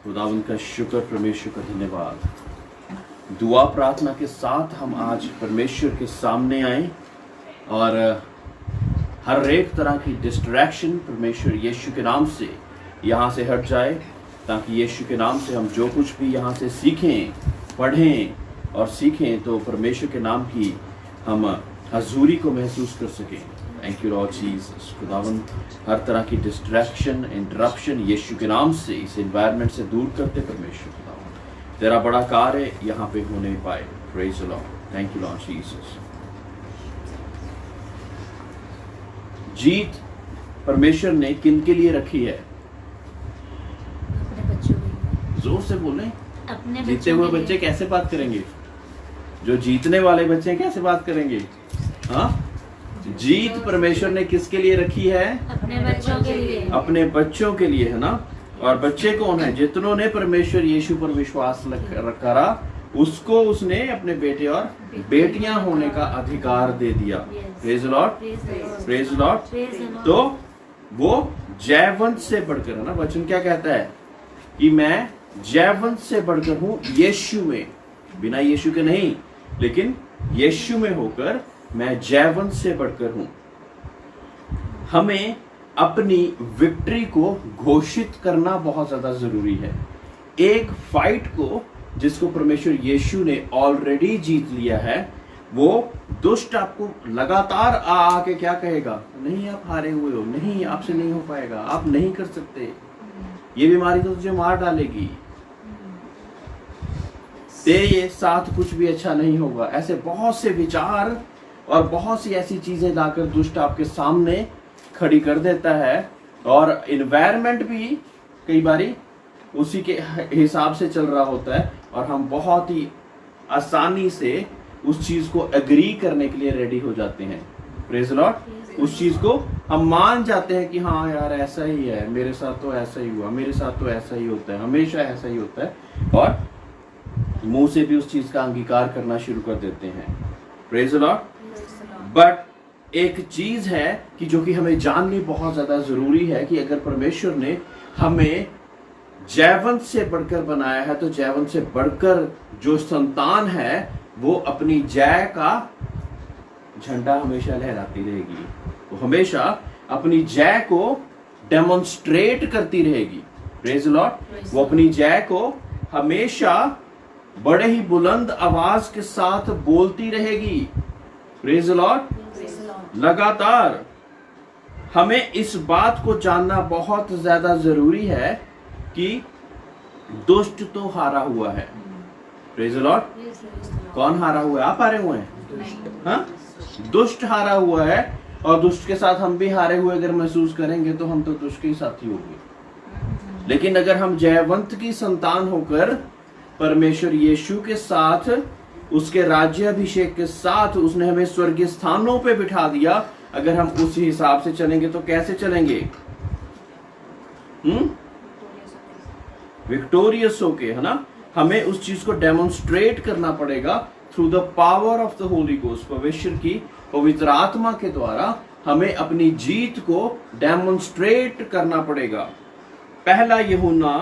खुदावंद का शुक्र, परमेश्वर का धन्यवाद। दुआ प्रार्थना के साथ हम आज परमेश्वर के सामने आए और हर एक तरह की डिस्ट्रैक्शन परमेश्वर यीशु के नाम से यहाँ से हट जाए, ताकि यीशु के नाम से हम जो कुछ भी यहाँ से सीखें, पढ़ें और सीखें तो परमेश्वर के नाम की हम हजूरी को महसूस कर सकें। Thank you lord Jesus. खुदावंद हर तरह की डिस्ट्रैक्शन, इंटरप्शन यीशु के नाम से इस एनवायरनमेंट से दूर करते परमेश्वर। खुदावंद तेरा बड़ा कार्य यहाँ पे होने पाए। Praise the lord. Thank you lord Jesus. जीत परमेश्वर ने किन के लिए रखी है? अपने बच्चों के लिए। जोर से बोलें। अपने जीते हुए बच्चे कैसे बात करेंगे? जो जीतने वाले बच्चे कैसे बात करेंगे? हाँ, जीत परमेश्वर ने किसके लिए रखी है? अपने बच्चों के लिए। अपने बच्चों के लिए, है ना। और बच्चे कौन है? जितनों ने परमेश्वर यीशु पर विश्वास करा, उसको उसने अपने बेटे और बेटियां होने का अधिकार दे दिया। Praise the Lord, praise the Lord. तो वो जयवंत से बढ़कर, है ना, वचन क्या कहता है कि मैं जयवंत से बढ़कर हूं यीशु में, बिना यीशु के नहीं, लेकिन यीशु में होकर मैं जयवंत से बढ़कर हूं। हमें अपनी विक्ट्री को घोषित करना बहुत ज्यादा जरूरी है। एक फाइट को जिसको परमेश्वर यीशु ने ऑलरेडी जीत लिया है, वो दुष्ट आपको लगातार आके क्या कहेगा? नहीं, आप हारे हुए हो, नहीं, आपसे नहीं हो पाएगा, आप नहीं कर सकते, ये बीमारी तो तुझे मार डालेगी, तेरे साथ कुछ भी अच्छा नहीं होगा। ऐसे बहुत से विचार और बहुत सी ऐसी चीजें लाकर दुष्ट आपके सामने खड़ी कर देता है, और इन्वायरमेंट भी कई बारी उसी के हिसाब से चल रहा होता है, और हम बहुत ही आसानी से उस चीज को एग्री करने के लिए रेडी हो जाते हैं। Praise Lord. उस चीज को हम मान जाते हैं कि हाँ यार ऐसा ही है, मेरे साथ तो ऐसा ही हुआ, मेरे साथ तो ऐसा ही होता है, हमेशा ऐसा ही होता है, और मुंह से भी उस चीज का अंगीकार करना शुरू कर देते हैं। Praise Lord. बट एक चीज है कि जो कि हमें जाननी बहुत ज्यादा जरूरी है कि अगर परमेश्वर ने हमें जयवंत से बढ़कर बनाया है, तो जयवंत से बढ़कर जो संतान है वो अपनी जय का झंडा हमेशा लहराती रहेगी। वो हमेशा अपनी जय को डेमोन्स्ट्रेट करती रहेगी। Praise Lord. वो अपनी जय को हमेशा बड़े ही बुलंद आवाज के साथ बोलती रहेगी। Praise Lord. लगातार हमें इस बात को जानना बहुत ज्यादा जरूरी है कि दुष्ट तो हारा हुआ है। Praise Lord. कौन हारा हुआ है? आप हारे हुए हैं? हाँ, दुष्ट हारा हुआ है, और दुष्ट के साथ हम भी हारे हुए अगर महसूस करेंगे तो हम तो दुष्ट के ही साथी होंगे। लेकिन अगर हम जयवंत की संतान होकर परमेश्वर यीशु के साथ, उसके राज्याभिषेक के साथ उसने हमें स्वर्गीय स्थानों पे बिठा दिया, अगर हम उस हिसाब से चलेंगे तो कैसे चलेंगे? विक्टोरियस होके, है ना। हमें उस चीज को डेमोन्स्ट्रेट करना पड़ेगा through the power of the Holi ghost. परमेश्वर की पवित्र आत्मा के द्वारा हमें अपनी जीत को डेमोन्स्ट्रेट करना पड़ेगा। पहला यूहन्ना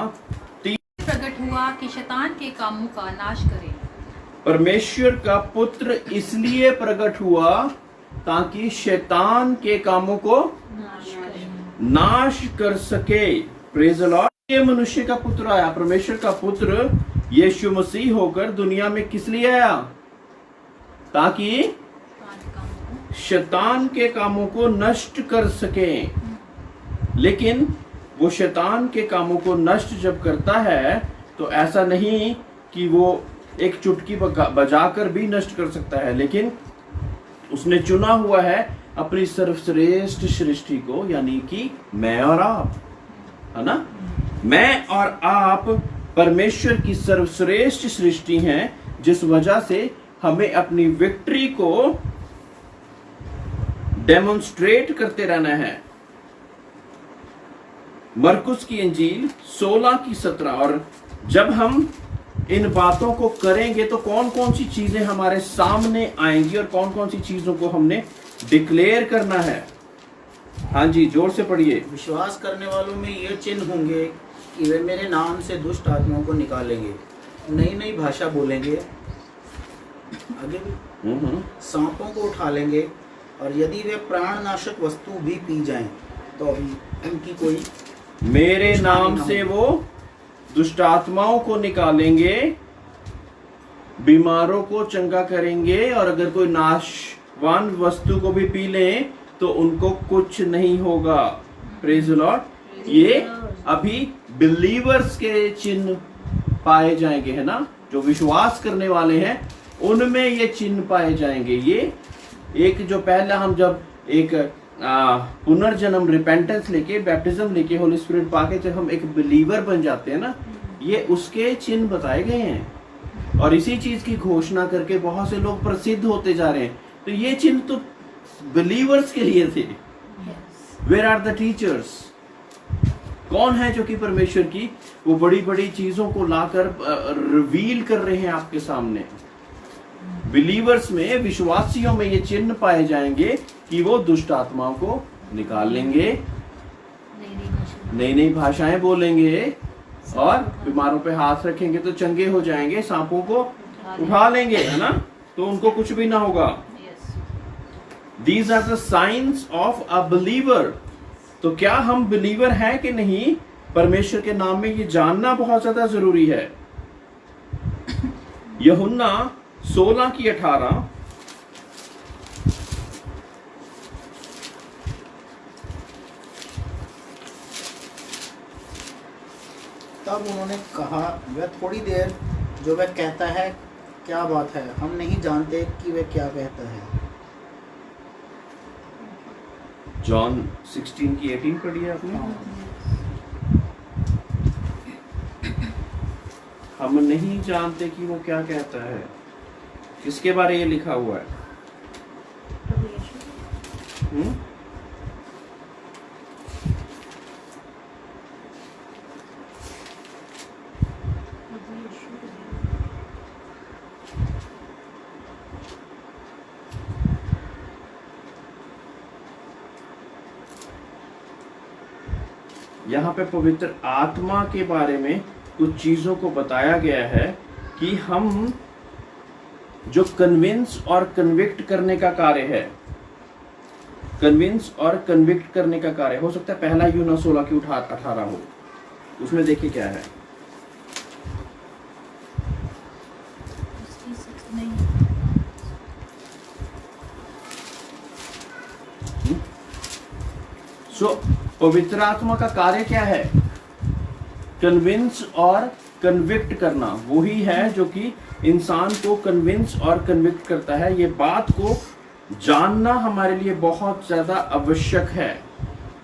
प्रकट हुआ कि शैतान के कामों का नाश करे। परमेश्वर का पुत्र इसलिए प्रकट हुआ ताकि शैतान के कामों को नाश कर सके। Praise the Lord. ये मनुष्य का पुत्र आया, परमेश्वर का पुत्र यीशु मसीह होकर दुनिया में किस लिए आया? ताकि शैतान के कामों को नष्ट कर सके। लेकिन वो शैतान के कामों को नष्ट जब करता है तो ऐसा नहीं कि वो एक चुटकी बजाकर भी नष्ट कर सकता है, लेकिन उसने चुना हुआ है अपनी सर्वश्रेष्ठ सृष्टि को, यानी कि मैं और आप, है ना। मैं और आप परमेश्वर की सर्वश्रेष्ठ सृष्टि हैं, जिस वजह से हमें अपनी विक्ट्री को डेमोन्स्ट्रेट करते रहना है। मरकुस की इंजील 16:17। और जब हम इन बातों को करेंगे तो कौन कौन सी चीजें हमारे सामने आएंगी और कौन कौन सी चीजों को हमने डिक्लेयर करना है। हाँ जी, जोर से पढ़िए। विश्वास करने वालों में ये चिन्ह होंगे कि वे मेरे नाम से दुष्ट आत्माओं को निकालेंगे, नई नई भाषा बोलेंगे, आगे भी सांपों को उठा लेंगे, और यदि वे प्राणनाशक वस्तु भी पी जाएं तो उनकी कोई मेरे कुछ नाम हानि ना से हो। वो दुष्ट आत्माओं को निकालेंगे, बीमारों को चंगा करेंगे, और अगर कोई नाशवान वस्तु को भी पी लें तो उनको कुछ नहीं होगा। Praise the Lord. ये अभी बिलीवर्स के चिन्ह पाए जाएंगे, है ना, जो विश्वास करने वाले हैं उनमें ये चिन्ह पाए जाएंगे। ये एक जो पहला हम जब एक पुनर्जन्म रिपेंटेंस लेके बैप्टिज्म लेके होली स्पिरिट पाके जब हम एक बिलीवर बन जाते हैं ना, ये उसके चिन्ह बताए गए हैं, और इसी चीज की घोषणा करके बहुत से लोग प्रसिद्ध होते जा रहे हैं। तो ये चिन्ह तो बिलीवर्स के लिए थे। Where are the teachers? कौन है जो कि परमेश्वर की वो बड़ी बड़ी चीजों को लाकर रिवील कर रहे हैं आपके सामने? बिलीवर्स में, विश्वासियों में ये चिन्ह पाए जाएंगे कि वो दुष्ट आत्माओं को निकाल लेंगे, नई नई भाषाएं बोलेंगे, और बीमारों पे हाथ रखेंगे तो चंगे हो जाएंगे, सांपों को उठा लेंगे, है ना, तो उनको कुछ भी ना होगा। These are the signs of a believer। तो क्या हम बिलीवर हैं कि नहीं, परमेश्वर के नाम में ये जानना बहुत ज्यादा जरूरी है। यूहन्ना 16:18। तब उन्होंने कहा, वह थोड़ी देर जो वह कहता है क्या बात है, हम नहीं जानते कि वह क्या कहता है। जॉन 16:18 पढ़ी है आपने? हम नहीं जानते कि वो क्या कहता है। किसके बारे ये लिखा हुआ है? हुँ? यहाँ पे पवित्र आत्मा के बारे में कुछ चीजों को बताया गया है कि हम जो कन्विंस और कन्विक्ट करने का कार्य है, कन्विंस और कन्विक्ट करने का कार्य हो सकता है पहला यूहन्ना 16:18 हो। उसमें देखिए क्या है। पवित्र आत्मा का कार्य क्या है? कन्विंस और कन्विक्ट करना। वही है जो कि इंसान को कन्विंस और कन्विक्ट करता है। ये बात को जानना हमारे लिए बहुत ज्यादा आवश्यक है।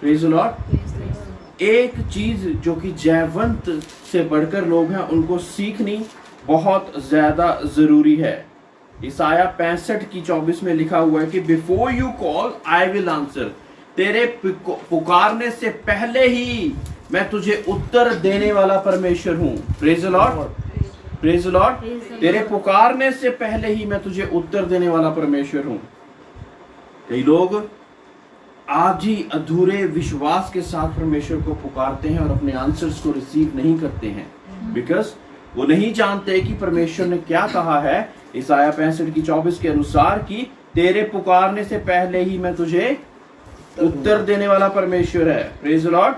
Praise the Lord. एक चीज जो कि जयवंत से बढ़कर लोग हैं, उनको सीखनी बहुत ज्यादा जरूरी है। ईसाया 65:24 में लिखा हुआ है कि before you call I will answer. तेरे पुकारने से पहले ही मैं तुझे उत्तर देने वाला परमेश्वर हूं। Praise the Lord, praise the Lord. तेरे पुकारने से पहले ही मैं तुझे उत्तर देने वाला परमेश्वर हूं। कई लोग आज ही अधूरे विश्वास के साथ परमेश्वर को पुकारते हैं और अपने आंसर्स को रिसीव नहीं करते हैं, बिकॉज वो नहीं जानते कि परमेश्वर ने क्या कहा है ईसाया 65:24 के अनुसार कि तेरे पुकारने से पहले ही मैं तुझे उत्तर देने वाला परमेश्वर है। Praise the Lord,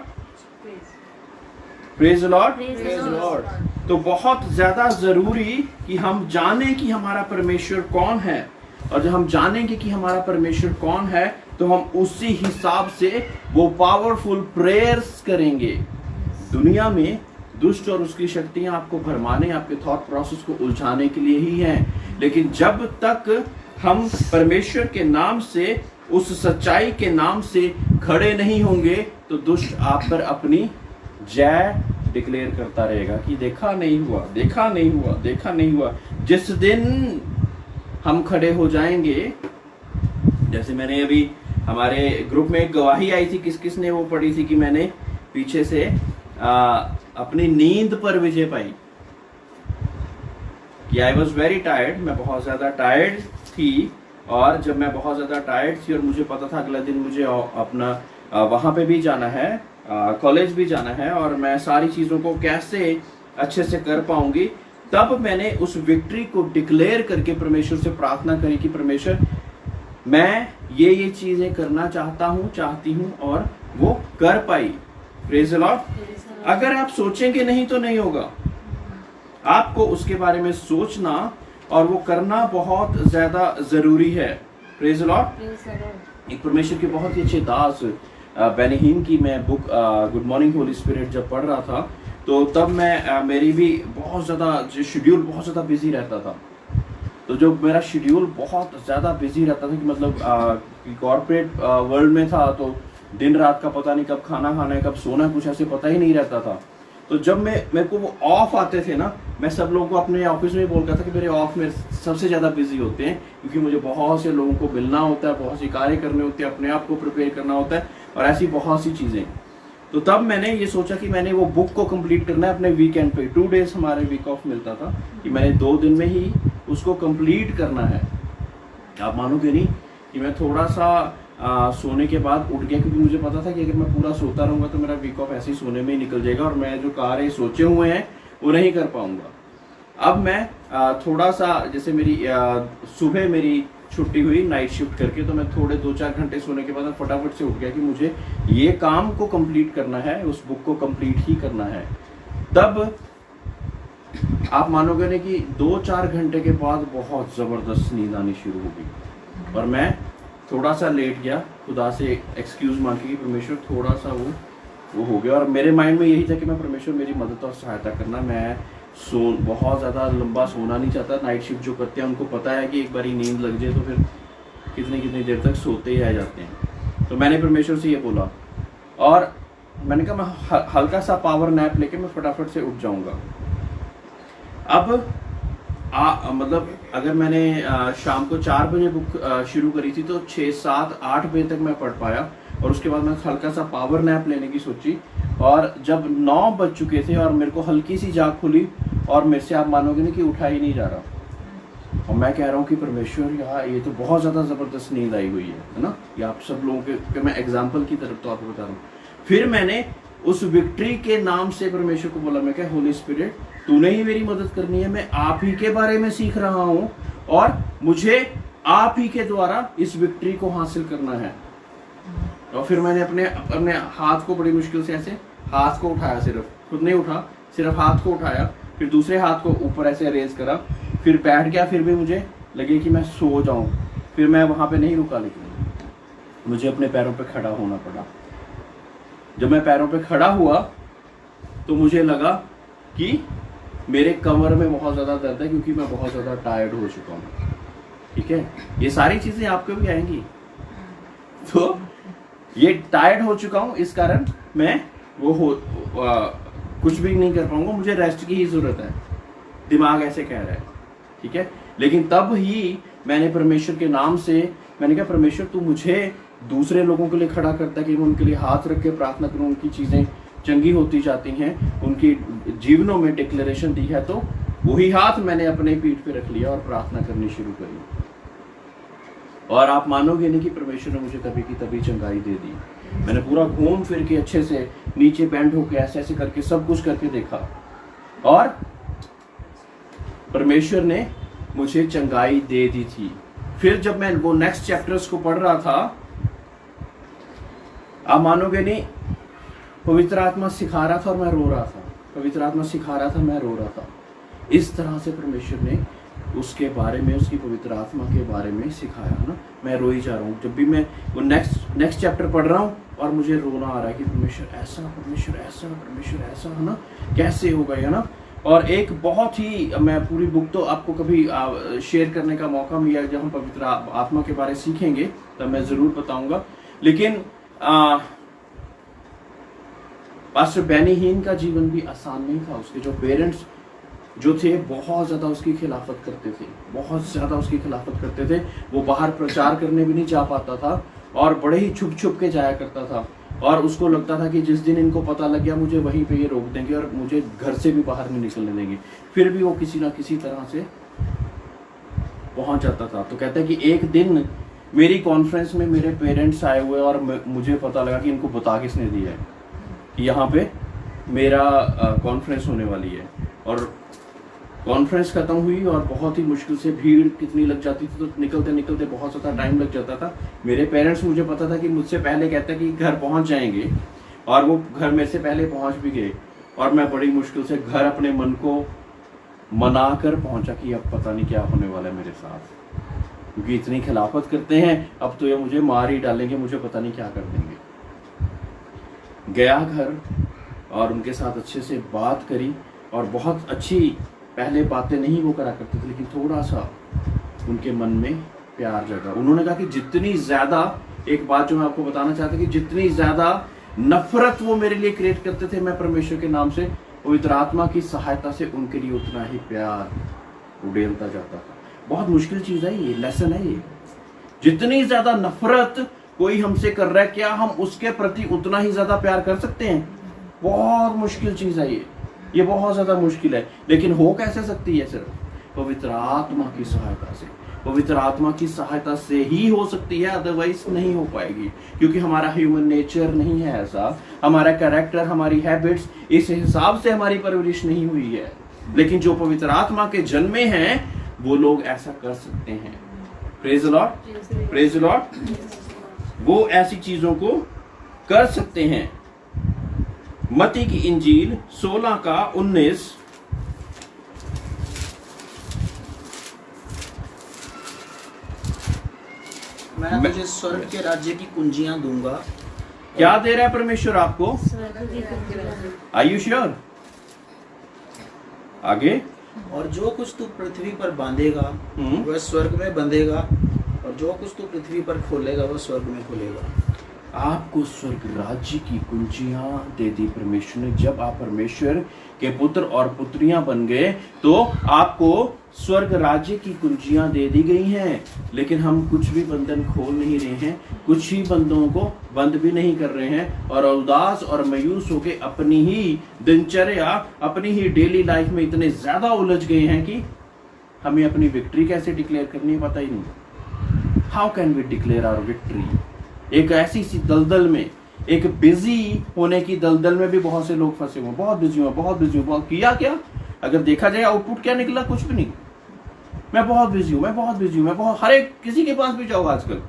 praise the Lord, praise the Lord. तो बहुत ज्यादा जरूरी कि हम जाने कि हमारा परमेश्वर कौन है, और जब हम जानेंगे कि हमारा परमेश्वर कौन है तो हम उसी हिसाब से वो पावरफुल प्रेयर्स करेंगे। दुनिया में दुष्ट और उसकी शक्तियां आपको भरमाने, आपके थॉट प्रोसेस को उलझाने के लिए ही हैं, लेकिन जब तक हम परमेश्वर के नाम से, उस सच्चाई के नाम से खड़े नहीं होंगे तो दुष्ट आप पर अपनी जय डिक्लेयर करता रहेगा कि देखा नहीं हुआ, देखा नहीं हुआ, देखा नहीं हुआ। जिस दिन हम खड़े हो जाएंगे, जैसे मैंने अभी हमारे ग्रुप में एक गवाही आई थी, किस किस ने वो पढ़ी थी कि मैंने पीछे से अपनी नींद पर विजय पाई, कि आई वॉज वेरी टायर्ड। मैं बहुत ज्यादा टायर्ड थी, और जब मैं बहुत ज्यादा टायर्ड थी और मुझे पता था अगला दिन मुझे अपना वहाँ पे भी जाना है, कॉलेज भी जाना है, और मैं सारी चीज़ों को कैसे अच्छे से कर पाऊंगी। तब मैंने उस विक्ट्री को डिक्लेयर करके परमेश्वर से प्रार्थना करी कि परमेश्वर मैं ये चीज़ें करना चाहती हूँ, और वो कर पाई। Praise the Lord. अगर आप सोचेंगे नहीं तो नहीं होगा। आपको उसके बारे में सोचना और वो करना बहुत ज्यादा जरूरी है। Praise the Lord. एक परमेश्वर के बहुत ही अच्छे दास बेनी हिन की मैं book good morning Holi spirit जब पढ़ रहा था, तो तब मैं मेरी भी बहुत ज़्यादा शेड्यूल बहुत ज़्यादा बिजी रहता था। तो जो मेरा शेड्यूल बहुत ज़्यादा बिजी रहता था कि मतलब कॉर्पोरेट वर्ल्ड में था, तो दिन रात का पता नहीं, कब खाना खाना है, कब सोना, कुछ ऐसे पता ही नहीं रहता था। तो जब मेरे को वो ऑफ आते थे ना, मैं सब लोगों को अपने ऑफिस में बोलता था कि मेरे ऑफ में सबसे ज़्यादा बिजी होते हैं, क्योंकि मुझे बहुत से लोगों को मिलना होता है, बहुत सी कार्य करने होते हैं, अपने आप को प्रिपेयर करना होता है, और ऐसी बहुत सी चीज़ें। तो तब मैंने ये सोचा कि मैंने वो बुक को कंप्लीट करना है अपने वीकेंड पे। 2 डेज हमारे वीक ऑफ मिलता था, कि मैंने 2 दिन में ही उसको कंप्लीट करना है। आप मानोगे नहीं कि मैं थोड़ा सा सोने के बाद उठ गया, क्योंकि मुझे पता था कि अगर मैं पूरा सोता रहूँगा तो मेरा वीक ऑफ ऐसे ही सोने में ही निकल जाएगा, और मैं जो कार्य सोचे हुए हैं वो नहीं कर पाऊँगा। अब मैं थोड़ा सा, जैसे मेरी सुबह मेरी छुट्टी हुई नाइट शिफ्ट करके, तो मैं थोड़े 2-4 घंटे सोने के बाद फटाफट से उठ गया कि मुझे ये काम को कंप्लीट करना है, उस बुक को कंप्लीट ही करना है। तब आप मानोगे नहीं कि 2-4 घंटे के बाद बहुत ज़बरदस्त नींद आनी शुरू हो गई, और मैं थोड़ा सा लेट गया, खुदा से एक्सक्यूज़ मांगी कि परमेश्वर थोड़ा सा वो हो गया। और मेरे माइंड में यही था कि मैं परमेश्वर मेरी मदद और सहायता करना, मैं बहुत ज़्यादा लंबा सोना नहीं चाहता। नाइट शिफ्ट जो करते हैं उनको पता है कि एक बारी नींद लग जाए तो फिर कितनी देर तक सोते ही रह जाते हैं। तो मैंने परमेश्वर से ये बोला, और मैंने कहा मैं हल्का सा पावर नैप लेके मैं फटाफट से उठ जाऊंगा। अब मतलब अगर मैंने शाम को 4 बजे बुक शुरू करी थी, तो 6, 7, 8 बजे तक मैं पढ़ पाया, और उसके बाद मैं हल्का सा पावर नैप लेने की सोची, और जब 9 बज चुके थे और मेरे को हल्की सी जाग खुली, और मेरे से आप मानोगे नहीं कि उठा ही नहीं जा रहा। और मैं कह रहा हूँ कि परमेश्वर यार ये तो बहुत ज़्यादा ज़बरदस्त नींद आई हुई है ना। ये आप सब लोगों के मैं एग्जाम्पल की तरफ तो आपको बता रहा हूँ। फिर मैंने उस विक्ट्री के नाम से परमेश्वर को बोला, मैं क्या होली स्पिरिट तूने ही मेरी मदद करनी है, मैं आप ही के बारे में सीख रहा हूँ, और मुझे आप ही के द्वारा इस विक्ट्री को हासिल करना है। और फिर मैंने अपने हाथ को बड़ी मुश्किल से ऐसे हाथ को उठाया, सिर्फ खुद नहीं उठा, सिर्फ हाथ को उठाया, फिर दूसरे हाथ को ऊपर ऐसे रेज करा, फिर बैठ गया। फिर भी मुझे लगे कि मैं सो जाऊं, फिर मैं वहां पे नहीं रुका, लेकिन मुझे अपने पैरों पे खड़ा होना पड़ा। जब मैं पैरों पे खड़ा हुआ तो मुझे लगा कि मेरे कमर में बहुत ज़्यादा दर्द है, क्योंकि मैं बहुत ज़्यादा टायर्ड हो चुका हूँ। ठीक है, ये सारी चीज़ें आपको भी आएंगी। तो ये टायर्ड हो चुका हूँ, इस कारण मैं कुछ भी नहीं कर पाऊंगा, मुझे रेस्ट की ही ज़रूरत है, दिमाग ऐसे कह रहा है। ठीक है, लेकिन तब ही मैंने परमेश्वर के नाम से मैंने कहा, परमेश्वर तू मुझे दूसरे लोगों के लिए खड़ा करता है कि मैं उनके लिए हाथ रख के प्रार्थना करूँ, उनकी चीज़ें चंगी होती जाती हैं, उनकी जीवनों में डिक्लेरेशन दी है। तो वही हाथ मैंने अपने पीठ पे रख लिया और प्रार्थना करनी शुरू करी, और आप मानोगे नहीं कि परमेश्वर ने मुझे तभी की तभी चंगाई दे दी। मैंने पूरा घूम फिर के अच्छे से नीचे बैंड होके ऐसे ऐसे करके सब कुछ करके देखा, और परमेश्वर ने मुझे चंगाई दे दी थी। फिर जब मैं वो नेक्स्ट चैप्टर्स को पढ़ रहा था, आप मानोगे नहीं, पवित्र आत्मा सिखा रहा था और मैं रो रहा था, पवित्र आत्मा सिखा रहा था, मैं रो रहा था। इस तरह से परमेश्वर ने उसके बारे में, उसकी पवित्र आत्मा के बारे में सिखाया ना। मैं रो ही जा रहा हूँ जब भी मैं वो नेक्स्ट चैप्टर पढ़ रहा हूँ, और मुझे रोना आ रहा है कि परमेश्वर ऐसा, परमेश्वर ऐसा, परमेश्वर ऐसा, है ना, कैसे होगा, है ना। और एक बहुत ही, मैं पूरी बुक तो आपको कभी शेयर करने का मौका मिला, जब हम पवित्र आत्मा के बारे सीखेंगे तब मैं ज़रूर बताऊंगा। लेकिन पास्टर बेनी हिन का जीवन भी आसान नहीं था। उसके जो पेरेंट्स जो थे बहुत ज़्यादा उसकी खिलाफत करते थे, बहुत ज़्यादा उसकी खिलाफत करते थे। वो बाहर प्रचार करने भी नहीं जा पाता था, और बड़े ही छुप छुप के जाया करता था, और उसको लगता था कि जिस दिन इनको पता लग गया मुझे वहीं पे ये रोक देंगे और मुझे घर से भी बाहर नहीं निकलने देंगे। फिर भी वो किसी ना किसी तरह से पहुंच जाता था। तो कहता है कि एक दिन मेरी कॉन्फ्रेंस में मेरे पेरेंट्स आए हुए और मुझे पता लगा कि इनको बता किसने दिया है कि यहाँ पे मेरा कॉन्फ्रेंस होने वाली है, और कॉन्फ्रेंस खत्म हुई और बहुत ही मुश्किल से, भीड़ कितनी लग जाती थी तो निकलते निकलते बहुत ज़्यादा टाइम लग जाता था। मेरे पेरेंट्स, मुझे पता था कि मुझसे पहले कहते कि घर पहुँच जाएंगे, और वो घर मेरे से पहले पहुँच भी गए, और मैं बड़ी मुश्किल से घर अपने मन को मना कर पहुँचा कि अब पता नहीं क्या होने वाला है मेरे साथ, क्योंकि इतनी खिलाफत करते हैं, अब तो ये मुझे मार ही डालेंगे, मुझे पता नहीं क्या कर देंगे। गया घर और उनके साथ अच्छे से बात करी, और बहुत अच्छी, पहले बातें नहीं वो करा करते थे, लेकिन थोड़ा सा उनके मन में प्यार जगा। उन्होंने कहा कि जितनी ज़्यादा, एक बात जो मैं आपको बताना चाहता हूँ कि जितनी ज़्यादा नफरत वो मेरे लिए क्रिएट करते थे मैं परमेश्वर के नाम से, पवित्र आत्मा की सहायता से उनके लिए उतना ही प्यार उड़ेलता जाता था। बहुत मुश्किल चीज़ है ये, लेसन है ये। जितनी ज़्यादा नफरत कोई हमसे कर रहा है, क्या हम उसके प्रति उतना ही ज़्यादा प्यार कर सकते हैं? बहुत मुश्किल चीज़ है ये बहुत ज़्यादा मुश्किल है। लेकिन हो कैसे सकती है? सिर्फ पवित्र आत्मा की सहायता से। पवित्र आत्मा की सहायता से ही हो सकती है, अदरवाइज नहीं हो पाएगी, क्योंकि हमारा ह्यूमन नेचर नहीं है ऐसा, हमारा कैरेक्टर, हमारी हैबिट्स इस हिसाब से हमारी परवरिश नहीं हुई है। लेकिन जो पवित्र आत्मा के जन्मे हैं वो लोग ऐसा कर सकते हैं। Praise the Lord, praise the Lord. वो ऐसी चीजों को कर सकते हैं। मत्ती की इंजील 16:19। मैं तुझे स्वर्ग के राज्य की कुंजियां दूंगा। क्या दे रहा है परमेश्वर आपको? स्वर्ग की कुंजियां। Are you sure? आगे, और जो कुछ तू पृथ्वी पर बांधेगा वह स्वर्ग में बंधेगा, और जो कुछ तू पृथ्वी पर खोलेगा वह स्वर्ग में खुलेगा। आपको स्वर्ग राज्य की कुंजियां दे दी परमेश्वर ने। जब आप परमेश्वर के पुत्र और पुत्रियां बन गए तो आपको स्वर्ग राज्य की कुंजियां दे दी गई हैं। लेकिन हम कुछ भी बंधन खोल नहीं रहे हैं, कुछ ही बंधनों को बंद भी नहीं कर रहे हैं, और उदास और मायूस होकर अपनी ही दिनचर्या, अपनी ही डेली लाइफ में इतने ज्यादा उलझ गए हैं कि हमें अपनी विक्ट्री कैसे डिक्लेयर करनी है पता ही नहीं। How can we declare our victory? एक ऐसी सी दलदल में, एक बिजी होने की दलदल में भी बहुत से लोग फंसे हुए, बहुत बिजी हुए, बहुत बिजी हुए। किया क्या? अगर देखा जाए आउटपुट क्या निकला? कुछ भी नहीं। मैं बहुत बिजी हूँ, मैं बहुत बिजी हूँ, मैं बहुत, हर एक किसी के पास भी जाओ आजकल,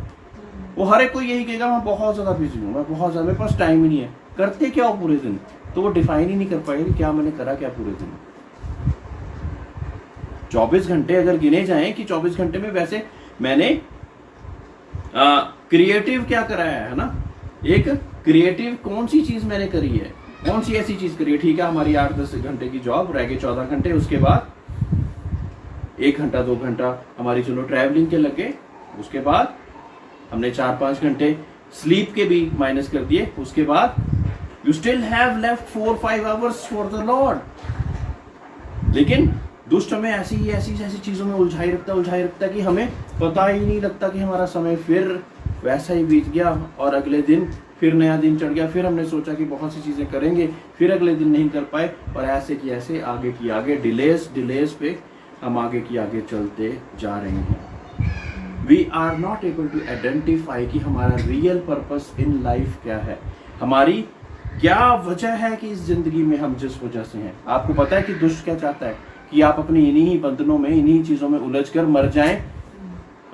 वो हर एक को यही कहेगा मैं बहुत ज्यादा बिजी हूँ, मैं बहुत ज्यादा, मेरे पास टाइम ही नहीं है। करते क्या हो पूरे दिन? तो वो डिफाइन ही नहीं कर पाएगा क्या मैंने करा क्या पूरे दिन। 24 घंटे अगर गिने जाएं कि 24 घंटे में वैसे मैंने क्रिएटिव क्या कराया है ना, एक क्रिएटिव कौन सी चीज मैंने करी है, कौन सी ऐसी चीज करी है? ठीक है, हमारी 8-10 घंटे की जॉब, रह गए 14 घंटे, उसके बाद 1 घंटा 2 घंटा हमारी चलो ट्रैवलिंग के लगे, उसके बाद हमने 4-5 घंटे स्लीप के भी माइनस कर दिए, उसके बाद you still have left 4-5 hours for the Lord. लेकिन दुष्ट हमें ऐसी चीजों में उलझाई रखता कि हमें पता ही नहीं लगता कि हमारा समय फिर वैसा ही बीत गया, और अगले दिन फिर नया दिन चढ़ गया, फिर हमने सोचा कि बहुत सी चीजें करेंगे, फिर अगले दिन नहीं कर पाए, और ऐसे की ऐसे आगे की आगे डिलेस पे हम आगे की आगे चलते जा रहे हैं। We are not able to identify कि हमारा रियल पर्पस इन लाइफ क्या है, हमारी क्या वजह है कि इस जिंदगी में हम जिस वजह से हैं। आपको पता है कि दुष्ट क्या चाहता है? कि आप अपनी इन्हीं बंधनों में, इन्हीं चीजों में उलझकर मर जाएं,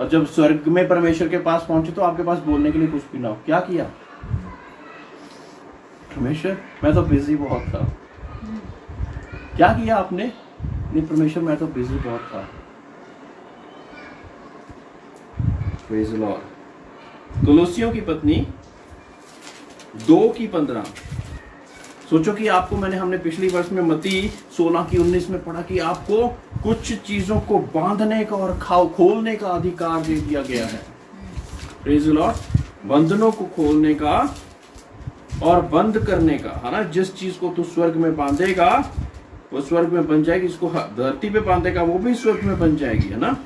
और जब स्वर्ग में परमेश्वर के पास पहुंचे तो आपके पास बोलने के लिए कुछ भी ना हो। क्या किया परमेश्वर? मैं तो बिजी बहुत था। क्या किया आपने? नहीं परमेश्वर मैं तो बिजी बहुत था। Praise the Lord. कुलुस्सियों की पत्नी 2:15। सोचो कि आपको हमने पिछली वर्ष में मत्ती 16:19 में पढ़ा कि आपको कुछ चीजों को बांधने का और खोलने का अधिकार दे दिया गया है। Praise the Lord. बंधनों को खोलने का और बंद करने का, है ना। जिस चीज को तू स्वर्ग में बांधेगा वो स्वर्ग में बन जाएगी, इसको धरती पे बांधेगा वो भी स्वर्ग में बन जाएगी, है ना।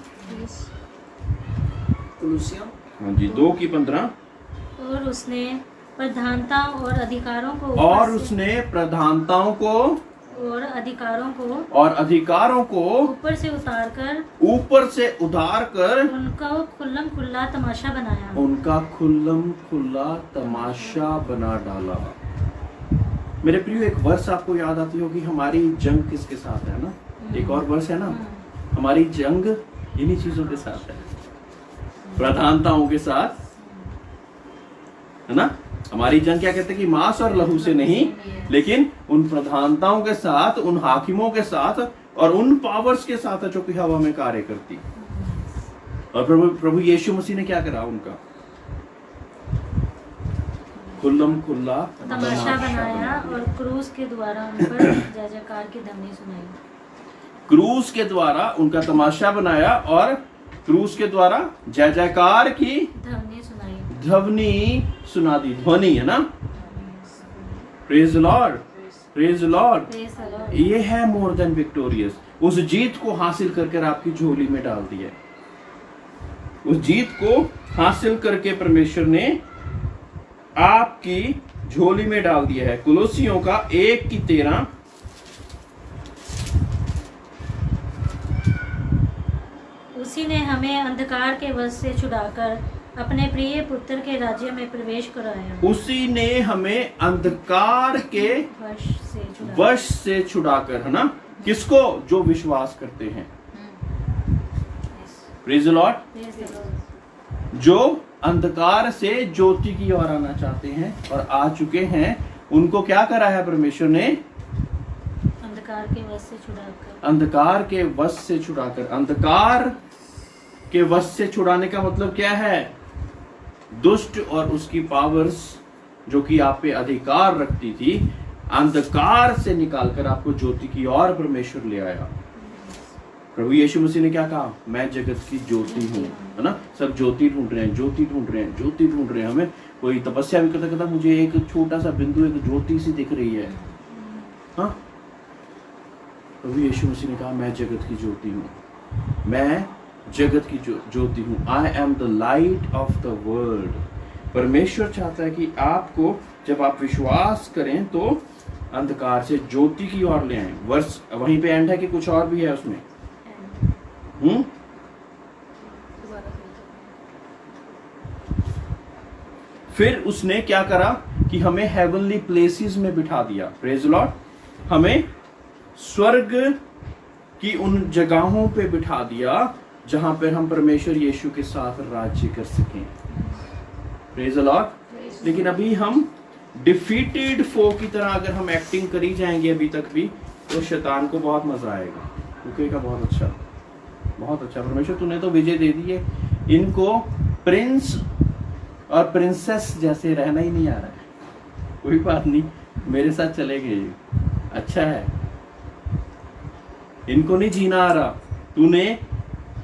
हाँ जी, 2:15। और उसने प्रधानता और अधिकारों को और अधिकारों को ऊपर से उतारकर उनका खुल्लम खुल्ला तमाशा बना डाला। मेरे प्रियो, एक वर्ष आपको याद आती होगी, हमारी जंग किसके साथ है ना? एक और वर्ष है ना, हमारी जंग इन्हीं चीजों के साथ है, प्रधानताओं के साथ, है ना? हमारी जंग क्या कहते हैं कि मांस और लहू से नहीं, लेकिन उन प्रधानताओं के साथ, उन हाकिमों के साथ और उन पावर्स के साथ है जो कि हवा में कार्य करती। और प्रभु यीशु मसीह ने क्या करा? उनका खुल्लम खुल्ला तमाशा बनाया और क्रूस के द्वारा उन पर जय जयकार की ध्वनि सुनाई। क्रूस के द्वारा उनका तमाशा बनाया और क्रूस के द्वारा जय जयकार की ध्वनि सुना दी। ध्वनि है ना? Praise the Lord, praise the Lord. ये है मोर देन विक्टोरियस। उस जीत को हासिल करके आपकी झोली में डाल दिया। उस जीत को हासिल करके परमेश्वर ने आपकी झोली में डाल दिया है। कुलोसियों का 1:13। उसी ने हमें अंधकार के वश से छुड़ाकर अपने प्रिय पुत्र के राज्य में प्रवेश कराया। उसी ने हमें अंधकार के वश से छुड़ाकर, है ना? किसको? जो विश्वास करते हैं। Praise the Lord. जो अंधकार से ज्योति की ओर आना चाहते हैं और आ चुके हैं, उनको क्या करा है परमेश्वर ने? अंधकार के वश से छुड़ाकर। अंधकार के वश से छुड़ाकर। अंधकार के वश से छुड़ाने का मतलब क्या है? दुष्ट और उसकी पावर्स जो कि आप पे अधिकार रखती थी, अंधकार से निकालकर आपको ज्योति की ओर परमेश्वर ले आया। प्रभु यीशु मसीह ने क्या कहा? मैं जगत की ज्योति हूँ, है ना? सब ज्योति ढूंढ रहे हैं, ज्योति ढूंढ रहे हैं, ज्योति ढूंढ रहे हैं। हमें कोई तपस्या भी करता मुझे एक छोटा सा बिंदु, एक ज्योति सी दिख रही है। हाँ, प्रभु यीशु मसीह ने कहा मैं जगत की ज्योति हूँ, मैं जगत की ज्योति हूँ। I am the light of the world. परमेश्वर चाहता है कि आपको, जब आप विश्वास करें तो अंधकार से ज्योति की ओर ले आए। वर्ष वहीं पे एंड है कि कुछ और भी है उसमें? फिर उसने क्या करा कि हमें हेवनली प्लेसेस में बिठा दिया। Praise the Lord. हमें स्वर्ग की उन जगहों पे बिठा दिया जहां पर हम परमेश्वर यीशु के साथ राज्य कर सकें। Praise the Lord. लेकिन अभी हम डिफीटेड फो की तरह अगर हम एक्टिंग करी जाएंगे अभी तक भी, तो शैतान को बहुत मजा आएगा। रुकेगा, बहुत अच्छा, बहुत अच्छा। परमेश्वर तूने तो विजय दे दी है, इनको प्रिंस और प्रिंसेस जैसे रहना ही नहीं आ रहा है। कोई बात नहीं, मेरे साथ चलेंगे, अच्छा है। इनको नहीं जीना आ रहा। तूने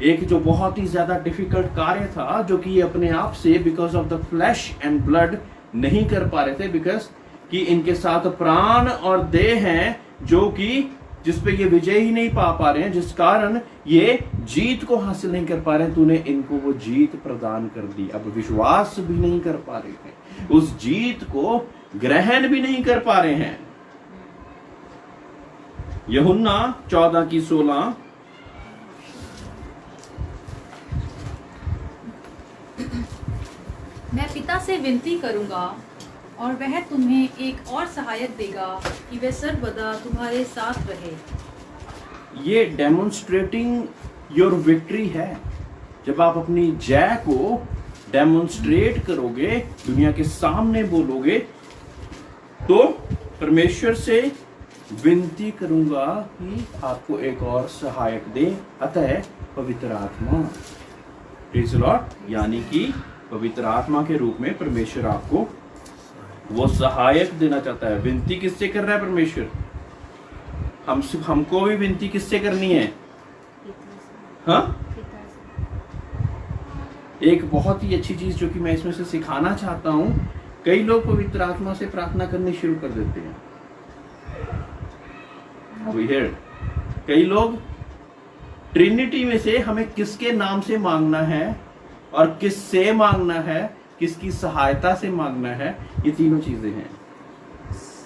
एक जो बहुत ही ज्यादा डिफिकल्ट कार्य था, जो कि अपने आप से because of the flash and blood नहीं कर पा रहे थे, बिकॉज कि इनके साथ प्राण और देह हैं जो कि जिसपे ये विजय ही नहीं पा रहे हैं, जिस कारण ये जीत को हासिल नहीं कर पा रहे हैं। तूने इनको वो जीत प्रदान कर दी। अब विश्वास भी नहीं कर पा रहे थे, उस जीत को ग्रहण भी नहीं कर पा रहे हैं। यूहन्ना 14:16। मैं पिता से विनती करूंगा और वह तुम्हें एक और सहायक देगा कि वह सर्वदा तुम्हारे साथ रहे। ये डेमोन्स्ट्रेटिंग योर विक्ट्री है। जब आप अपनी जय को डेमोन्स्ट्रेट करोगे, दुनिया के सामने बोलोगे, तो परमेश्वर से विनती करूंगा कि आपको एक और सहायक दे, अतः पवित्र आत्मा। Praise the Lord. यानी कि पवित्र आत्मा के रूप में परमेश्वर आपको वो सहायक देना चाहता है। विनती किससे कर रहा है परमेश्वर? हमको भी विनती किससे करनी है? हाँ, एक बहुत ही अच्छी चीज जो कि मैं इसमें से सिखाना चाहता हूं, कई लोग पवित्र आत्मा से प्रार्थना करनी शुरू कर देते हैं। कई लोग ट्रिनिटी में से हमें किसके नाम से मांगना है और किससे मांगना है, किसकी सहायता से मांगना है, ये तीनों चीजें हैं।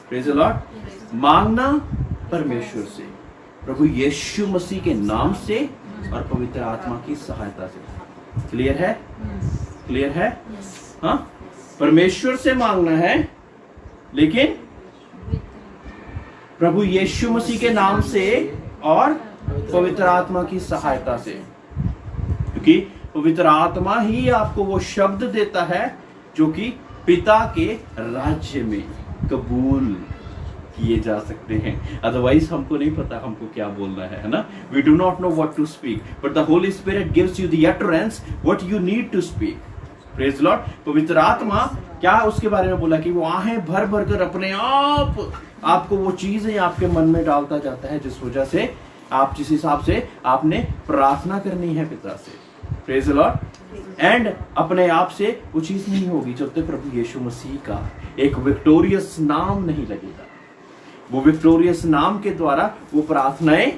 Praise the Lord. मांगना परमेश्वर से, प्रभु यीशु मसीह के नाम से और पवित्र आत्मा की सहायता से। क्लियर है? क्लियर है? हाँ, परमेश्वर से मांगना है, लेकिन प्रभु यीशु मसीह के नाम से और पवित्र आत्मा की सहायता से, क्योंकि पवित्र आत्मा ही आपको वो शब्द देता है जो कि पिता के राज्य में कबूल किए जा सकते हैं। अदरवाइज हमको नहीं पता हमको क्या बोलना है ना। We do not know what to speak, but the holy spirit gives you the utterance what you need to speak. Praise Lord. पवित्र आत्मा क्या उसके बारे में बोला कि वो आहें भर भर कर अपने आप आपको वो चीजें आपके मन में डालता जाता है जिस वजह से आप, जिस हिसाब से आपने प्रार्थना करनी है पिता से। Praise Lord. एंड अपने आप से वो चीज नहीं होगी जब तक प्रभु यीशु मसीह का एक विक्टोरियस नाम नहीं लगेगा। वो विक्टोरियस नाम के द्वारा वो प्रार्थनाएं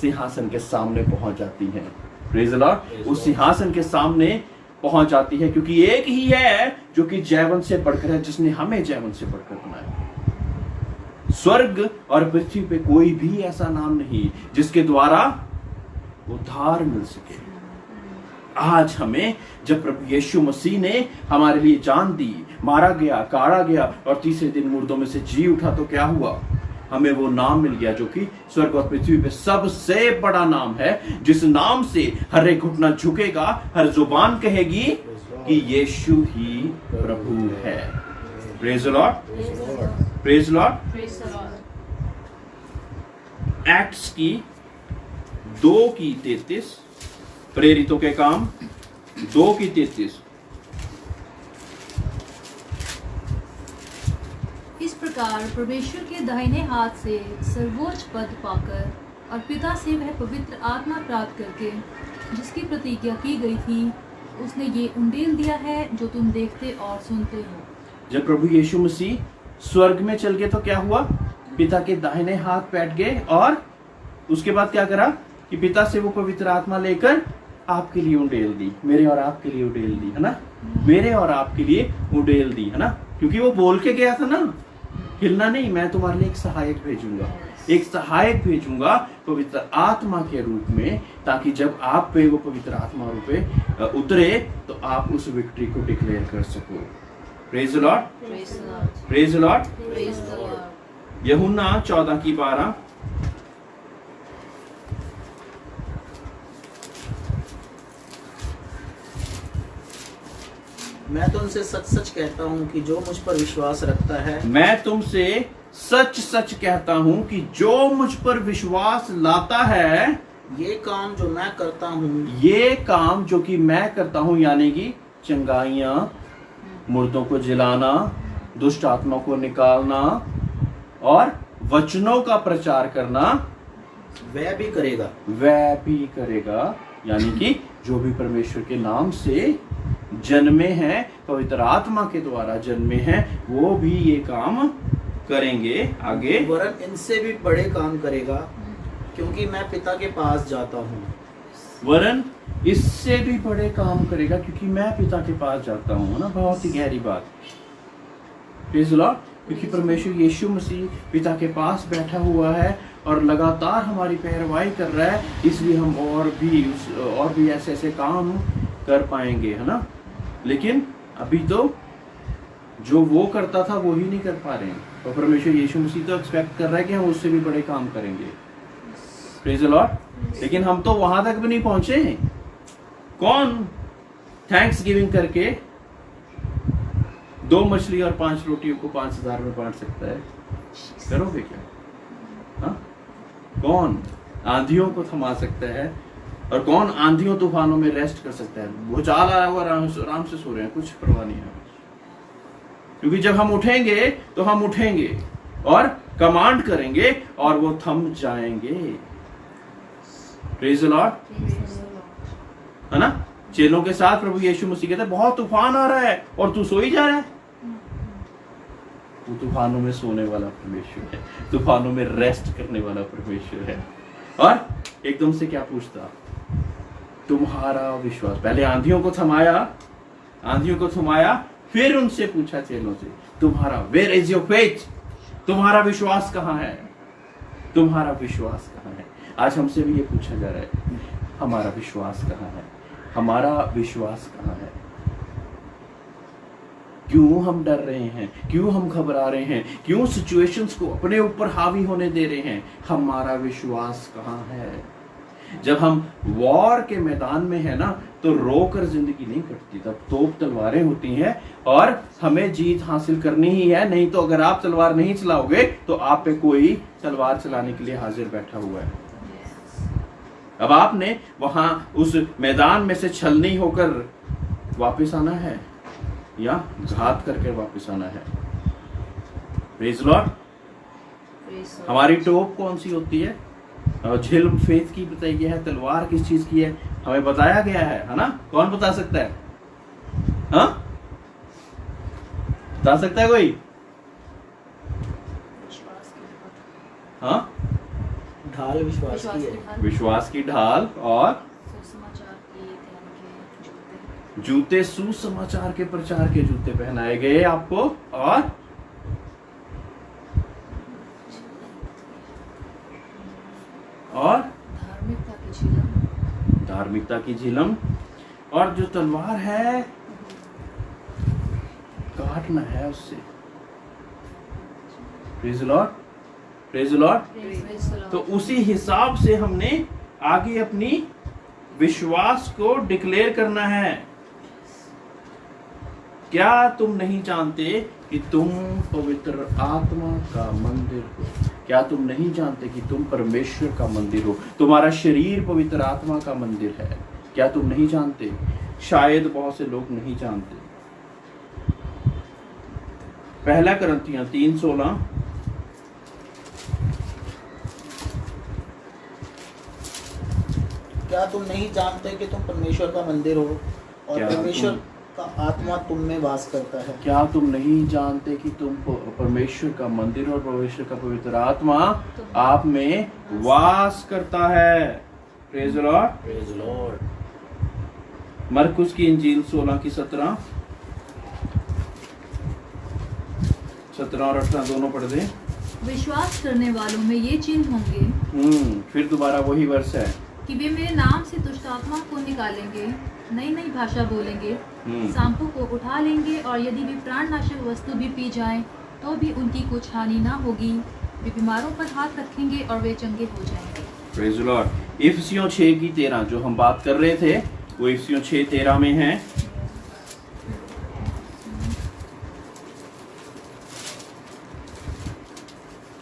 सिंहासन के सामने पहुंच जाती हैं। Praise Lord. उस सिंहासन के सामने पहुंच जाती है, क्योंकि एक ही है जो कि जयवंत से बढ़कर है, जिसने हमें जयवंत से बढ़कर बनाया। स्वर्ग और पृथ्वी पे कोई भी ऐसा नाम नहीं जिसके द्वारा उद्धार मिल सके। आज हमें, जब प्रभु यीशु मसीह ने हमारे लिए जान दी, मारा गया, काढ़ा गया और तीसरे दिन मुर्दों में से जी उठा, तो क्या हुआ? हमें वो नाम मिल गया जो कि स्वर्ग और पृथ्वी पे सबसे बड़ा नाम है, जिस नाम से हर एक घुटना झुकेगा, हर जुबान कहेगी कि यीशु ही प्रभु है। Praise the Lord. Praise the Lord. Acts की 2:33, प्रेरितों के काम 2:33। इस प्रकार परमेश्वर के दाहिने हाथ से सर्वोच्च पद पाकर और पिता से वह पवित्र आत्मा प्राप्त करके जिसकी प्रतिज्ञा की गई थी, उसने ये उंडेल दिया है जो तुम देखते और सुनते हो। जब प्रभु यीशु मसीह स्वर्ग में चल गए तो क्या हुआ? पिता के दाहिने हाथ बैठ गए और उसके बाद क्या करा कि पिता से वो पवित्र आत्मा लेकर आपके लिए उंडेल दी, मेरे और आपके लिए उंडेल दी, है ना। मेरे और आपके लिए उंडेल दी, है ना, क्योंकि वो बोल के गया था ना, हिलना नहीं, मैं तुम्हारे लिए एक सहायक भेजूंगा, एक सहायक भेजूंगा पवित्र आत्मा के रूप में, ताकि जब आप पे वो पवित्र आत्मा रूपे उतरे तो आप उस विक्ट्री को डिक्लेयर कर सको। Praise the Lord. Praise the Lord. यूहन्ना 14:12। मैं तुमसे सच सच कहता हूँ कि जो मुझ पर विश्वास रखता है, मैं तुमसे सच सच कहता हूँ कि जो मुझ पर विश्वास लाता है, ये काम जो मैं करता हूँ, ये काम जो कि मैं करता हूँ, यानी कि चंगाइयाँ, मुर्दों को जिलाना, दुष्ट आत्मा को निकालना और वचनों का प्रचार करना, वह भी करेगा। वह भी करेगा, यानी कि जो भी परमेश्वर के नाम से जन्मे हैं, पवित्र आत्मा के द्वारा जन्मे हैं, वो भी ये काम करेंगे। आगे, वरन इनसे भी बड़े काम करेगा, क्योंकि मैं पिता के पास जाता हूँ। वरन इससे भी बड़े काम करेगा क्योंकि मैं पिता के पास जाता हूँ, ना। बहुत ही गहरी बात। Praise the Lord. क्योंकि परमेश्वर यीशु मसीह पिता के पास बैठा हुआ है और लगातार हमारी पैरवाई कर रहा है, इसलिए हम और भी ऐसे ऐसे काम कर पाएंगे, है ना। लेकिन अभी तो जो वो करता था वो ही नहीं कर पा रहे हैं, तो परमेश्वर यीशु मसीह तो एक्सपेक्ट कर रहा है कि हम उससे भी बड़े काम करेंगे। Praise the Lord. लेकिन हम तो वहां तक भी नहीं पहुंचे। कौन थैंक्स गिविंग करके 2 मछली और 5 रोटियों को 5000 में बांट सकता है? करोगे क्या? हाँ? कौन आंधियों को थमा सकता है और कौन आंधियों तूफानों में रेस्ट कर सकता है? भूचाल आया हुआ, आराम से सो रहे हैं, कुछ परवाह नहीं है। क्योंकि जब हम उठेंगे तो हम उठेंगे और कमांड करेंगे और वो थम जाएंगे। Praise the Lord. है ना। चेलों के साथ प्रभु यीशु मसीह कहते बहुत तूफान आ रहा है और तू सो ही जा रहा है। वो तूफानों में सोने वाला परमेश्वर है, तूफानों में रेस्ट करने वाला परमेश्वर है। और एकदम से क्या पूछता? तुम्हारा विश्वास। पहले आंधियों को थमाया, फिर उनसे पूछा चेलों से, तुम्हारा वेयर इज योर फेथ, तुम्हारा विश्वास कहाँ है? तुम्हारा विश्वास कहाँ है? आज हमसे भी ये पूछा जा रहा है, हमारा विश्वास कहाँ है? हमारा विश्वास कहाँ है? क्यों हम डर रहे हैं? क्यों हम घबरा रहे हैं? क्यों सिचुएशंस को अपने ऊपर हावी होने दे रहे हैं? हमारा विश्वास कहाँ है? जब हम वॉर के मैदान में है ना, तो रोकर जिंदगी नहीं कटती, तब तोप तलवारें होती हैं और हमें जीत हासिल करनी ही है। नहीं तो अगर आप तलवार नहीं चलाओगे तो आप पे कोई तलवार चलाने के लिए हाजिर बैठा हुआ है। अब आपने वहां उस मैदान में से छलनी होकर वापस आना है या घात करके वापस आना है? Praise Lord. हमारी टोप कौन सी होती है? झिल्म फेथ की बताई गई है। तलवार किस चीज की है हमें बताया गया है ना? कौन बता सकता है? हाँ, बता सकता है कोई? हाँ, ढाल विश्वास की है। विश्वास की ढाल और सुसमाचार के ध्यान के जूते। जूते, सुसमाचार के प्रचार के जूते पहनाए गए आपको, और धार्मिकता की झिलम। धार्मिकता की झिलम। और जो तलवार है काटना है उससे। Praise Lord, praise Lord. तो उसी हिसाब से हमने आगे अपनी विश्वास को डिक्लेयर करना है। क्या तुम नहीं जानते कि तुम पवित्र आत्मा का मंदिर हो? क्या तुम नहीं जानते कि तुम परमेश्वर का मंदिर हो? तुम्हारा शरीर पवित्र आत्मा का मंदिर है। क्या तुम नहीं जानते? शायद बहुत से लोग नहीं जानते। पहला कुरिन्थियों 3:16। क्या तुम नहीं जानते कि तुम परमेश्वर का मंदिर हो और क्या परमेश्वर तुम- का आत्मा तुम में वास करता है? क्या तुम नहीं जानते कि तुम परमेश्वर का मंदिर और परमेश्वर का पवित्र आत्मा आप में वास करता है? Praise the Lord. Praise Lord. मरकुस की इंजील 16:17 और 18 दोनों पढ़ दें। विश्वास करने वालों में ये चिन्ह होंगे फिर दोबारा वही वर्ष है। कि वे मेरे नाम से दुष्ट आत्मा को निकालेंगे, नई नई भाषा बोलेंगे, सांपों को उठा लेंगे, और यदि वे प्राणनाशक वस्तु भी पी जाएं तो भी उनकी कुछ हानि ना होगी। वे बीमारों पर हाथ रखेंगे और वे चंगे हो जाएंगे। Praise the Lord. इफिसियों 6:13 जो हम बात कर रहे थे वो इफिसियों 6:13 में है।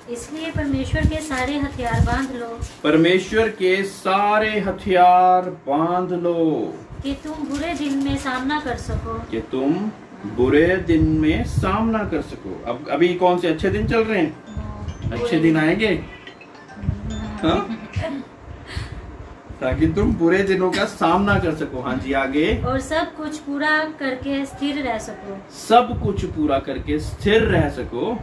इसलिए परमेश्वर के सारे हथियार बांध लो परमेश्वर के सारे हथियार बांध लो कि तुम बुरे दिन में सामना कर सको। कि तुम बुरे दिन में सामना कर सको। अब अभी कौन से अच्छे दिन चल रहे हैं? अच्छे दिन आएंगे, हाँ? ताकि तुम बुरे दिनों का सामना कर सको। हाँ जी, आगे। और सब कुछ पूरा करके स्थिर रह सको। सब कुछ पूरा करके स्थिर रह सको।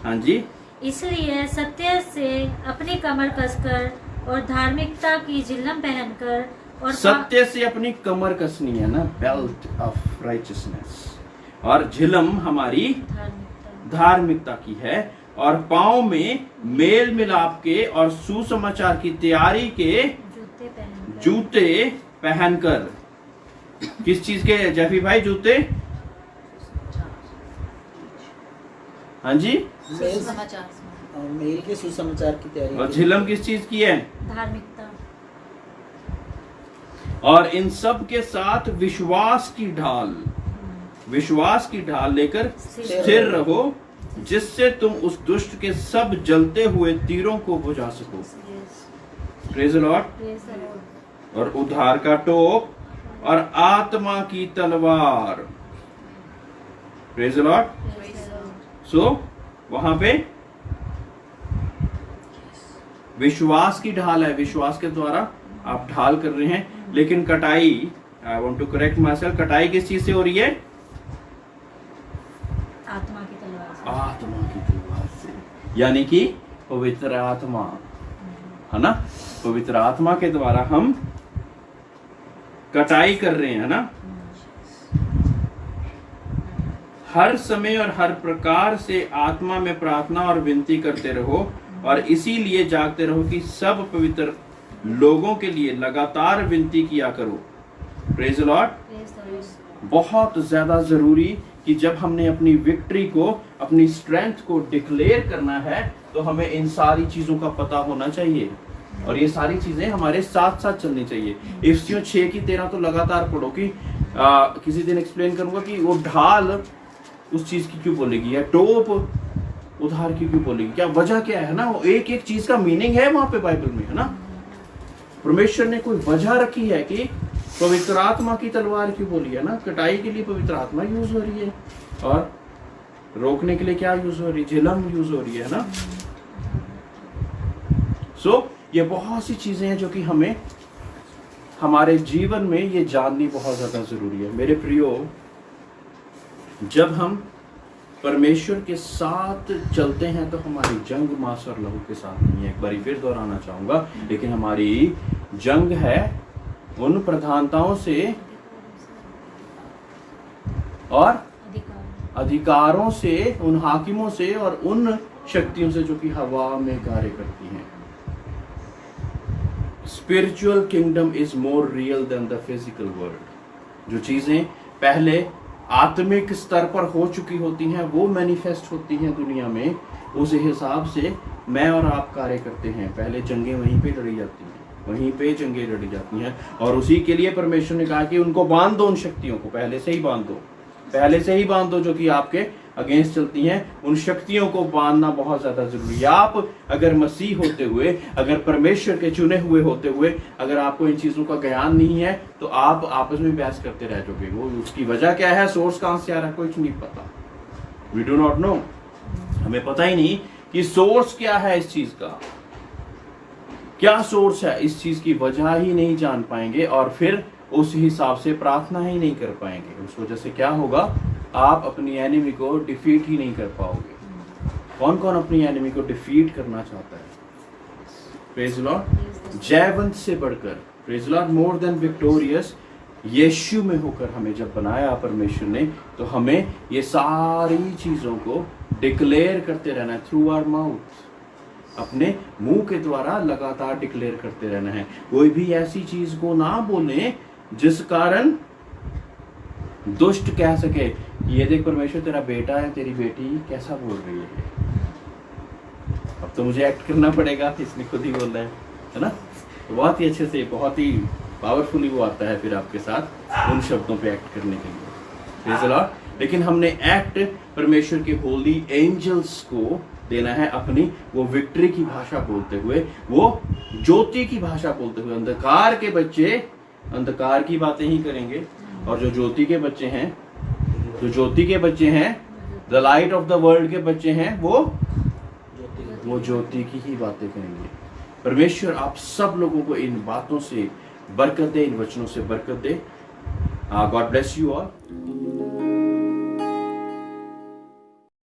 हाँ जी। इसलिए सत्य से अपनी कमर कसकर और धार्मिकता की झिल्लम पहनकर और सत्य से अपनी कमर कसनी है ना, बेल्ट ऑफ राइचियसनेस, और झिलम हमारी धार्मिकता की है, और पाँव में मेल मिलाप के और सुसमाचार की तैयारी के जूते पहनकर। किस चीज के जैफी भाई जूते? हाँ जी। मेल के सुसमाचार की तैयारी। और झिलम किस चीज की है? धार्मिकता। और इन सब के साथ विश्वास की ढाल, विश्वास की ढाल लेकर स्थिर रहो, जिससे तुम उस दुष्ट के सब जलते हुए तीरों को बुझा सको। Praise the Lord. और उद्धार का टोप और आत्मा की तलवार। Praise the Lord. सो वहां पे विश्वास की ढाल है, विश्वास के द्वारा आप ढाल कर रहे हैं। लेकिन कटाई, I want to correct myself, कटाई किस चीज से हो रही है? आत्मा की तलवार से। आत्मा की तलवार से, यानी कि पवित्र आत्मा, है ना? पवित्र आत्मा के द्वारा हम कटाई कर रहे हैं, है ना? हर समय और हर प्रकार से आत्मा में प्रार्थना और विनती करते रहो, और इसीलिए जागते रहो कि सब पवित्र लोगों के लिए लगातार विनती किया करो। Praise the Lord. बहुत ज्यादा जरूरी कि जब हमने अपनी विक्ट्री को, अपनी स्ट्रेंथ को डिक्लेयर करना है तो हमें इन सारी चीजों का पता होना चाहिए और ये सारी चीजें हमारे साथ साथ चलनी चाहिए। इफिसियों 6:13 तो लगातार पढ़ो कि किसी दिन एक्सप्लेन करूंगा कि वो ढाल उस चीज की क्यों बोलेगी या टोप उधार की क्यों बोलेगी, क्या वजह क्या है ना। वो एक एक चीज का मीनिंग है वहां पे बाइबल में, है ना। परमेश्वर ने कोई वजह रखी है कि पवित्र आत्मा की तलवार क्यों बोली है ना। कटाई के लिए पवित्र आत्मा यूज हो रही है और रोकने के लिए क्या यूज हो रही है, झिलम यूज हो रही है ना। सो ये बहुत सी चीजें हैं जो कि हमें हमारे जीवन में ये जाननी बहुत ज्यादा जरूरी है। मेरे प्रियो, जब हम परमेश्वर के साथ चलते हैं तो हमारी जंग मांस और लहू के साथ नहीं है। एक बार फिर दोहराना चाहूंगा, लेकिन हमारी जंग है उन प्रधानताओं से और अधिकारों से, उन हाकिमों से और उन शक्तियों से जो कि हवा में कार्य करती हैं। Spiritual kingdom is more real than the physical world. जो चीजें पहले आत्मिक स्तर पर हो चुकी होती हैं वो मैनिफेस्ट होती हैं दुनिया में, उस हिसाब से मैं और आप कार्य करते हैं। पहले जंगें वहीं पे लड़ी जाती हैं, वहीं पे जंगें लड़ी जाती हैं और उसी के लिए परमेश्वर ने कहा कि उनको बांध दो, उन शक्तियों को पहले से ही बांध दो, पहले से ही बांध दो जो कि आपके अगेंस्ट चलती हैं। उन शक्तियों को बांधना बहुत ज्यादा जरूरी है। आप अगर मसीह होते हुए, अगर परमेश्वर के चुने हुए होते हुए अगर आपको इन चीजों का ज्ञान नहीं है तो आप आपस में बहस करते रह जाओगे। वो उसकी वजह क्या है, सोर्स कहां से आ रहा है, कुछ नहीं पता। वी डू नॉट नो, हमें पता ही नहीं कि सोर्स क्या है इस चीज का, क्या सोर्स है इस चीज की वजह ही नहीं जान पाएंगे और फिर उस हिसाब से प्रार्थना ही नहीं कर पाएंगे। उस वजह से क्या होगा, आप अपनी एनिमी को डिफीट ही नहीं कर पाओगे। कौन कौन अपनी एनिमी को डिफीट करना चाहता है? Praise the Lord. जयवंत से बढ़कर, praise the lord, more than victorious, यीशु में होकर हमें जब बनाया परमेश्वर ने, तो हमें ये सारी चीजों को डिक्लेयर करते रहना है थ्रू आवर माउथ। अपने मुंह के द्वारा लगातार डिक्लेयर करते रहना है। कोई भी ऐसी चीज को ना बोले जिस कारण दुष्ट कह सके ये देख परमेश्वर तेरा बेटा है, तेरी बेटी कैसा बोल रही है, अब तो मुझे एक्ट करना पड़ेगा, इसने खुद ही बोल रहा है ना। तो बहुत ही अच्छे से, बहुत ही पावरफुली वो आता है फिर आपके साथ उन शब्दों पे एक्ट करने के लिए। Praise the Lord. लेकिन हमने एक्ट परमेश्वर के होली एंजल्स को देना है अपनी वो विक्ट्री की भाषा बोलते हुए, वो ज्योति की भाषा बोलते हुए। अंधकार के बच्चे अंधकार की बातें ही करेंगे और जो ज्योति के बच्चे हैं, जो ज्योति के बच्चे हैं, the light of the world के बच्चे हैं, वो ज्योति की ही बातें करेंगे। परमेश्वर आप सब लोगों को इन बातों से बरकत दे, इन वचनों से बरकत दे। God bless you all.